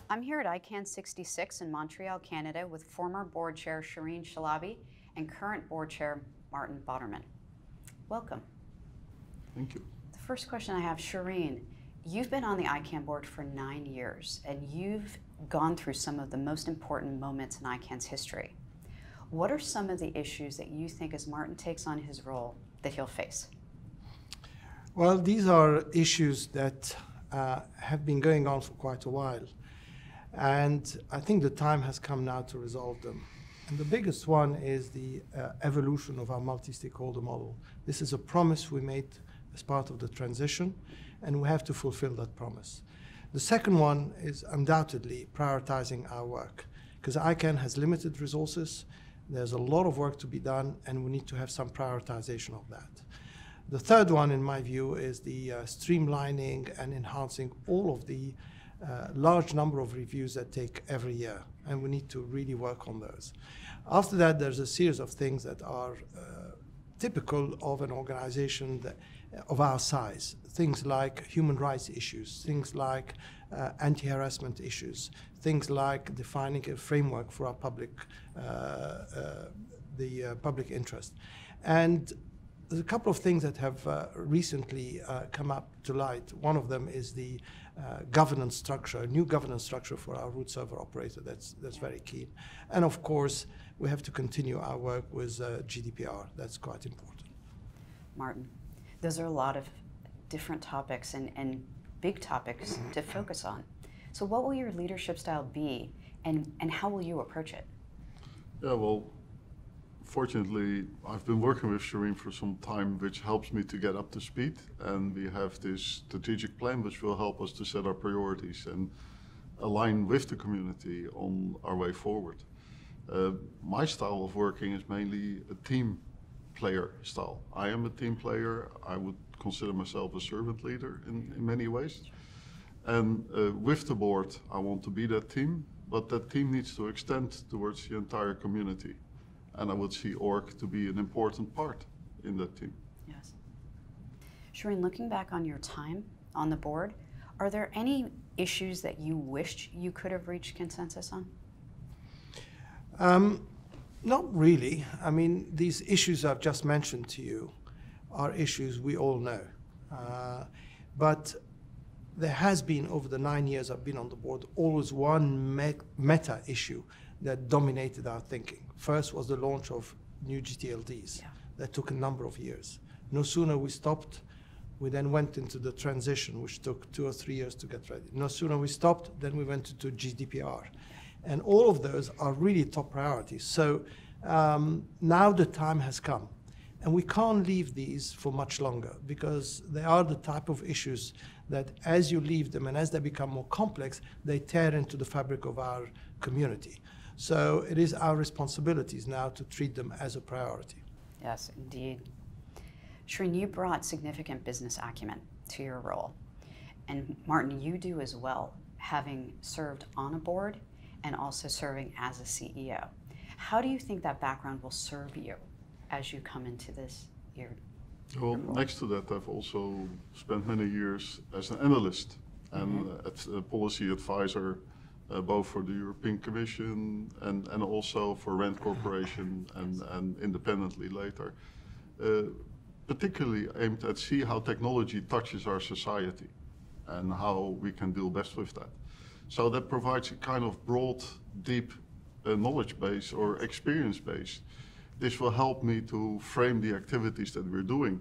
I'm here at ICANN66 in Montreal, Canada with former board chair Cherine Chalaby and current board chair Maarten Botterman. Welcome. Thank you. The first question I have, Cherine, you've been on the ICANN board for 9 years and you've gone through some of the most important moments in ICANN's history. What are some of the issues that you think as Maarten takes on his role that he'll face? Well, these are issues that have been going on for quite a while. And I think the time has come now to resolve them. And the biggest one is the evolution of our multi-stakeholder model. This is a promise we made as part of the transition, and we have to fulfill that promise. The second one is undoubtedly prioritizing our work, because ICANN has limited resources. There's a lot of work to be done, and we need to have some prioritization of that. The third one, in my view, is the streamlining and enhancing all of the large number of reviews that take every year, and we need to really work on those. After that, there's a series of things that are typical of an organization of our size. Things like human rights issues, things like anti-harassment issues, things like defining a framework for our public, public interest. And there's a couple of things that have recently come up to light. One of them is the governance structure, a new governance structure for our root server operator. That's very keen. And of course, we have to continue our work with GDPR. That's quite important. Maarten, those are a lot of different topics and big topics to focus on. So what will your leadership style be, and how will you approach it? Yeah, well, fortunately, I've been working with Cherine for some time, which helps me to get up to speed. And we have this strategic plan which will help us to set our priorities and align with the community on our way forward. My style of working is mainly a team player style. I am a team player. I would consider myself a servant leader in many ways. And with the board, I want to be that team, but that team needs to extend towards the entire community. And I would see org to be an important part in that team. Yes. Cherine, looking back on your time on the board, are there any issues that you wished you could have reached consensus on? Not really. I mean, these issues I've just mentioned to you are issues we all know. But there has been, over the 9 years I've been on the board, always one meta issue that dominated our thinking. First was the launch of new GTLDs. Yeah. That took a number of years. No sooner we stopped, we then went into the transition, which took 2 or 3 years to get ready. No sooner we stopped, then we went into GDPR. And all of those are really top priorities. So now the time has come. And we can't leave these for much longer, because they are the type of issues that as you leave them and as they become more complex, they tear into the fabric of our community. So it is our responsibilities now to treat them as a priority. Yes, indeed. Cherine, you brought significant business acumen to your role. And Maarten, you do as well, having served on a board and also serving as a CEO. How do you think that background will serve you as you come into this year? Well, next to that, I've also spent many years as an analyst and as a policy advisor, both for the European Commission and also for Rand Corporation and independently later. Particularly aimed at see how technology touches our society and how we can deal best with that. So that provides a kind of broad, deep knowledge base or experience base. This will help me to frame the activities that we're doing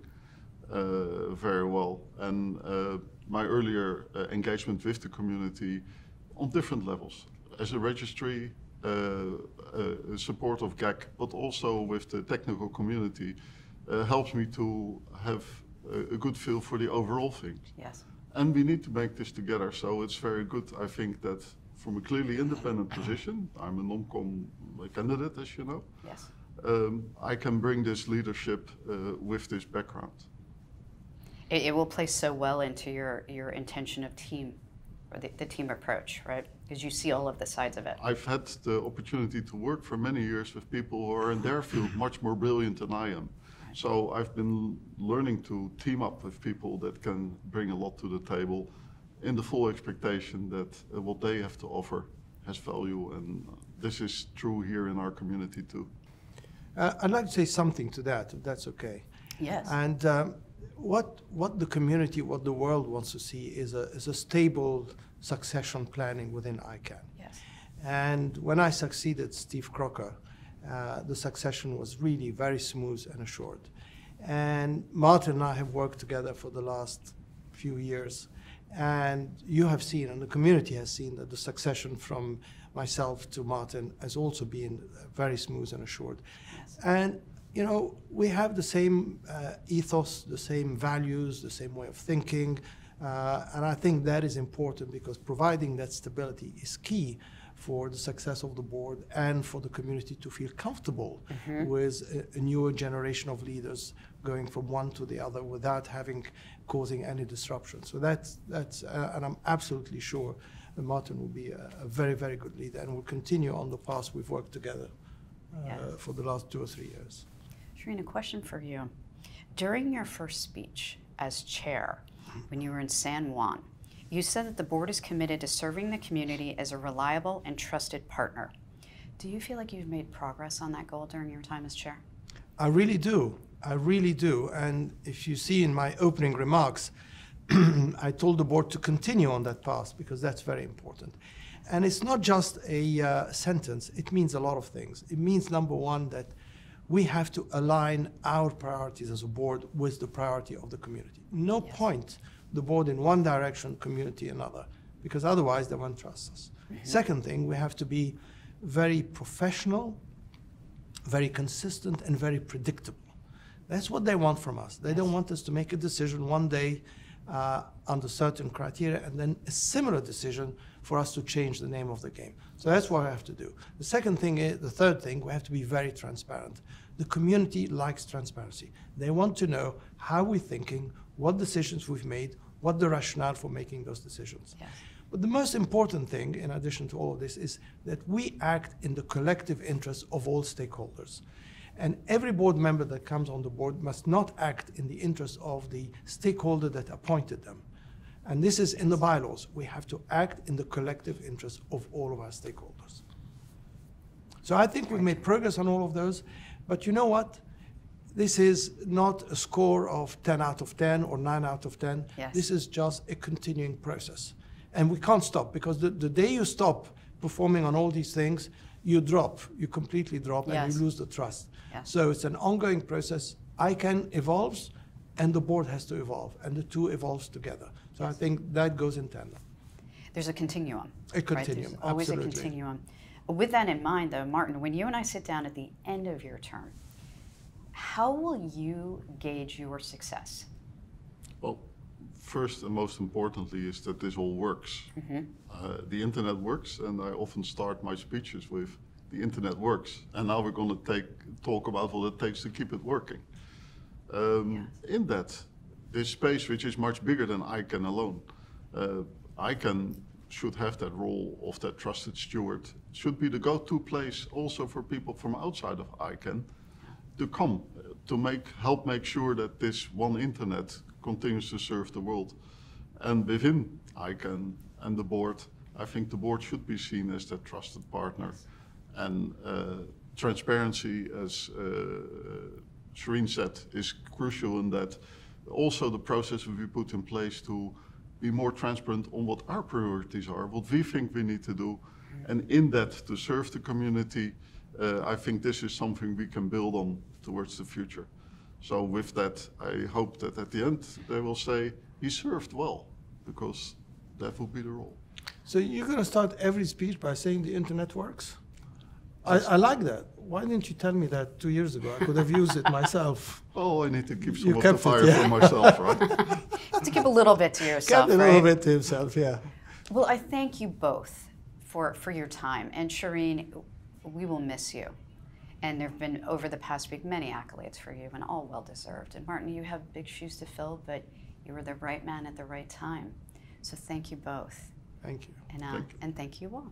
very well. And my earlier engagement with the community on different levels, as a registry, support of GAC, but also with the technical community, helps me to have a good feel for the overall things. Yes. And we need to make this together, so it's very good, I think, that from a clearly independent position, I'm a non-com candidate, as you know. Yes. I can bring this leadership with this background. It will play so well into your intention of team, or the team approach, right? Because you see all of the sides of it. I've had the opportunity to work for many years with people who are in their field much more brilliant than I am. So I've been learning to team up with people that can bring a lot to the table in the full expectation that what they have to offer has value, and this is true here in our community too. I'd like to say something to that, if that's okay. Yes. And what the community, what the world wants to see is a stable succession planning within ICANN. Yes. And when I succeeded Steve Crocker, the succession was really very smooth and assured. And Maarten and I have worked together for the last few years. And you have seen, and the community has seen, that the succession from myself to Maarten has also been very smooth and assured. Yes. And you know, we have the same ethos, the same values, the same way of thinking, and I think that is important because providing that stability is key for the success of the board and for the community to feel comfortable with a newer generation of leaders going from one to the other without causing any disruption. So that's and I'm absolutely sure that Maarten will be a very, very good leader and will continue on the path we've worked together for the last 2 or 3 years. Cherine, a question for you. During your first speech as chair, when you were in San Juan, you said that the board is committed to serving the community as a reliable and trusted partner. Do you feel like you've made progress on that goal during your time as chair? I really do. I really do. And if you see in my opening remarks, I told the board to continue on that path because that's very important. And it's not just a sentence. It means a lot of things. It means, number one, that we have to align our priorities as a board with the priority of the community. No point the board in one direction, community another, because otherwise they won't trust us. Second thing, we have to be very professional, very consistent, and very predictable. That's what they want from us. They don't want us to make a decision one day under certain criteria and then a similar decision for us to change the name of the game. So that's what we have to do. The third thing, we have to be very transparent. The community likes transparency. They want to know how we're thinking, what decisions we've made, what the rationale for making those decisions. Yes. But the most important thing, in addition to all of this, is that we act in the collective interest of all stakeholders. And every board member that comes on the board must not act in the interest of the stakeholder that appointed them. And this is in the bylaws. We have to act in the collective interest of all of our stakeholders. So I think we've made progress on all of those. But you know what? This is not a score of 10 out of 10 or 9 out of 10. Yes. This is just a continuing process. And we can't stop, because the day you stop performing on all these things, you completely drop, and you lose the trust. Yes. So it's an ongoing process. ICANN evolves, and the board has to evolve, and the two evolves together. So I think that goes in tandem. There's a continuum. A continuum, There's always absolutely. a continuum. With that in mind, though, Maarten, when you and I sit down at the end of your term, how will you gauge your success? Well, first and most importantly is that this all works. The internet works, and I often start my speeches with the internet works. And now we're going to talk about what it takes to keep it working. In that, this space, which is much bigger than ICANN alone, ICANN should have that role of that trusted steward. It should be the go-to place also for people from outside of ICANN to come, to help make sure that this one internet continues to serve the world. And within ICANN and the board, I think the board should be seen as that trusted partner. And transparency, as Cherine said, is crucial in that. Also the process we put in place to be more transparent on what our priorities are, what we think we need to do, and in that to serve the community. I think this is something we can build on towards the future. So with that, I hope that at the end they will say, he served well, because that will be the role. So you're going to start every speech by saying the internet works? I like that. Why didn't you tell me that 2 years ago? I could have used it myself. Oh, I need to keep some of the fire for myself, right? To keep a little bit to yourself, Kept a little bit to himself, yeah. Well, I thank you both for your time. And Cherine, we will miss you. And there have been, over the past week, many accolades for you, and all well-deserved. And Maarten, you have big shoes to fill, but you were the right man at the right time. So thank you both. Thank you. And thank you all.